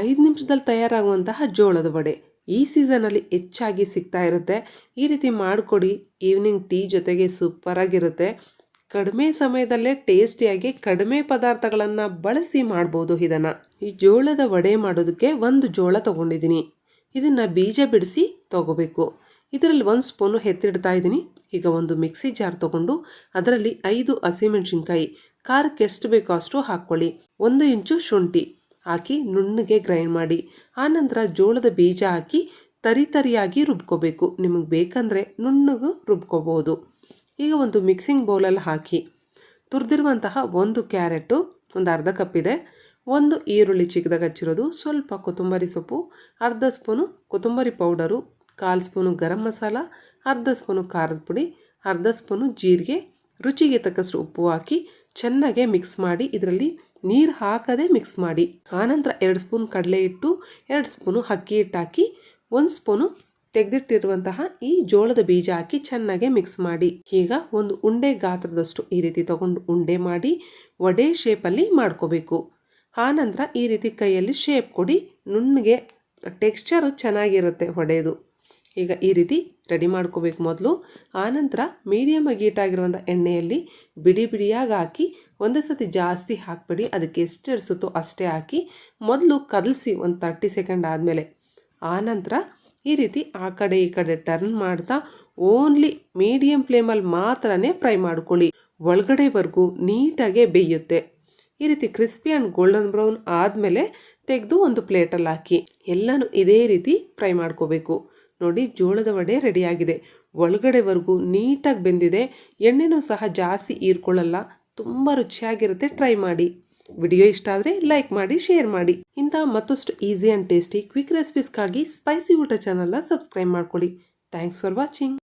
5 ನಿಮಿಷದಲ್ಲಿ ತಯಾರಾಗುವಂತಹ ಜೋಳದ ವಡೆ ಈ ಸೀಸನಲ್ಲಿ ಹೆಚ್ಚಾಗಿ ಸಿಗ್ತಾ ಇರುತ್ತೆ. ಈ ರೀತಿ ಮಾಡಿಕೊಡಿ, ಈವ್ನಿಂಗ್ ಟೀ ಜೊತೆಗೆ ಸೂಪರಾಗಿರುತ್ತೆ. ಕಡಿಮೆ ಸಮಯದಲ್ಲೇ ಟೇಸ್ಟಿಯಾಗಿ ಕಡಿಮೆ ಪದಾರ್ಥಗಳನ್ನು ಬಳಸಿ ಮಾಡ್ಬೋದು ಇದನ್ನು. ಈ ಜೋಳದ ವಡೆ ಮಾಡೋದಕ್ಕೆ ಒಂದು ಜೋಳ ತೊಗೊಂಡಿದ್ದೀನಿ. ಇದನ್ನು ಬೀಜ ಬಿಡಿಸಿ ತೊಗೋಬೇಕು. ಇದರಲ್ಲಿ 1 ಸ್ಪೂನು ಎತ್ತಿಡ್ತಾ ಇದ್ದೀನಿ. ಈಗ ಒಂದು ಮಿಕ್ಸಿ ಜಾರ್ ತೊಗೊಂಡು ಅದರಲ್ಲಿ 5 ಹಸಿಮೆಣಸಿನ್ಕಾಯಿ, ಖಾರಕ್ಕೆ ಎಷ್ಟು ಬೇಕೋ ಅಷ್ಟು ಹಾಕ್ಕೊಳ್ಳಿ. 1 ಇಂಚು ಶುಂಠಿ ಹಾಕಿ ನುಣ್ಣಗೆ ಗ್ರೈಂಡ್ ಮಾಡಿ. ಆನಂತರ ಜೋಳದ ಬೀಜ ಹಾಕಿ ತರಿಯಾಗಿ ರುಬ್ಕೋಬೇಕು. ನಿಮಗೆ ಬೇಕಂದರೆ ನುಣ್ಣಗೂ ರುಬ್ಕೋಬೋದು. ಈಗ ಒಂದು ಮಿಕ್ಸಿಂಗ್ ಬೌಲಲ್ಲಿ ಹಾಕಿ ತುರಿದಿರುವಂತಹ 1 ಕ್ಯಾರೆಟು, ಒಂದು ಅರ್ಧ ಕಪ್ ಇದೆ, 1 ಈರುಳ್ಳಿ ಚಿಕ್ಕದಾಗಿ ಹಚ್ಚಿರೋದು, ಸ್ವಲ್ಪ ಕೊತ್ತಂಬರಿ ಸೊಪ್ಪು, ಅರ್ಧ ಸ್ಪೂನು ಕೊತ್ತಂಬರಿ ಪೌಡರು, 1/4 ಸ್ಪೂನು ಗರಂ ಮಸಾಲ, ಅರ್ಧ ಸ್ಪೂನು ಖಾರದ ಪುಡಿ, ಅರ್ಧ ಸ್ಪೂನು ಜೀರಿಗೆ, ರುಚಿಗೆ ತಕ್ಕಷ್ಟು ಉಪ್ಪು ಹಾಕಿ ಚೆನ್ನಾಗೆ ಮಿಕ್ಸ್ ಮಾಡಿ. ಇದರಲ್ಲಿ ನೀರು ಹಾಕದೆ ಮಿಕ್ಸ್ ಮಾಡಿ. ಆನಂತರ 2 ಸ್ಪೂನ್ ಕಡಲೆ ಹಿಟ್ಟು, 2 ಸ್ಪೂನು ಅಕ್ಕಿ ಹಿಟ್ಟು ಹಾಕಿ 1 ಸ್ಪೂನು ತೆಗೆದಿಟ್ಟಿರುವಂತಹ ಈ ಜೋಳದ ಬೀಜ ಹಾಕಿ ಚೆನ್ನಾಗೆ ಮಿಕ್ಸ್ ಮಾಡಿ. ಈಗ ಒಂದು ಉಂಡೆ ಗಾತ್ರದಷ್ಟು ಈ ರೀತಿ ತಗೊಂಡು ಉಂಡೆ ಮಾಡಿ ವಡೆ ಶೇಪಲ್ಲಿ ಮಾಡ್ಕೋಬೇಕು. ಆನಂತರ ಈ ರೀತಿ ಕೈಯಲ್ಲಿ ಶೇಪ್ ಕೊಡಿ. ನುಣ್ಣಗೆ ಟೆಕ್ಸ್ಚರು ಚೆನ್ನಾಗಿರುತ್ತೆ ವಡೆದು. ಈಗ ಈ ರೀತಿ ರೆಡಿ ಮಾಡ್ಕೋಬೇಕು ಮೊದಲು. ಆನಂತರ ಮೀಡಿಯಮ್ ಆಗಿ ಹೀಟಾಗಿರುವಂಥ ಎಣ್ಣೆಯಲ್ಲಿ ಬಿಡಿಯಾಗಿ ಹಾಕಿ, ಒಂದೇ ಸತಿ ಜಾಸ್ತಿ ಹಾಕ್ಬಿಡಿ, ಅದಕ್ಕೆ ಎಷ್ಟು ಇಡಿಸುತ್ತೋ ಅಷ್ಟೇ ಹಾಕಿ ಮೊದಲು ಕದಲಿಸಿ ಒಂದು 30 ಸೆಕೆಂಡ್ ಆದಮೇಲೆ. ಆನಂತರ ಈ ರೀತಿ ಆ ಕಡೆ ಈ ಕಡೆ ಟರ್ನ್ ಮಾಡ್ತಾ ಓನ್ಲಿ ಮೀಡಿಯಮ್ ಫ್ಲೇಮಲ್ಲಿ ಮಾತ್ರನೇ ಫ್ರೈ ಮಾಡ್ಕೊಳ್ಳಿ. ಒಳಗಡೆವರೆಗೂ ನೀಟಾಗೆ ಬೇಯುತ್ತೆ. ಈ ರೀತಿ ಕ್ರಿಸ್ಪಿ ಆ್ಯಂಡ್ ಗೋಲ್ಡನ್ ಬ್ರೌನ್ ಆದಮೇಲೆ ತೆಗೆದು ಒಂದು ಪ್ಲೇಟಲ್ಲಿ ಹಾಕಿ. ಎಲ್ಲನೂ ಇದೇ ರೀತಿ ಫ್ರೈ ಮಾಡ್ಕೋಬೇಕು. ನೋಡಿ, ಜೋಳದ ವಡೆ ರೆಡಿಯಾಗಿದೆ. ಒಳಗಡೆವರೆಗೂ ನೀಟಾಗಿ ಬೆಂದಿದೆ. ಎಣ್ಣೆನೂ ಸಹ ಜಾಸ್ತಿ ಹೀರ್ಕೊಳ್ಳಲ್ಲ. ತುಂಬ ರುಚಿಯಾಗಿರುತ್ತೆ. ಟ್ರೈ ಮಾಡಿ. ವಿಡಿಯೋ ಇಷ್ಟ ಆದರೆ ಲೈಕ್ ಮಾಡಿ, ಶೇರ್ ಮಾಡಿ. ಇಂತಹ ಮತ್ತಷ್ಟು ಈಸಿ ಆ್ಯಂಡ್ ಟೇಸ್ಟಿ ಕ್ವಿಕ್ ರೆಸಿಪೀಸ್ಗಾಗಿ ಸ್ಪೈಸಿ ಊಟ ಚಾನಲ್ನ ಸಬ್ಸ್ಕ್ರೈಬ್ ಮಾಡ್ಕೊಳ್ಳಿ. Thanks for watching.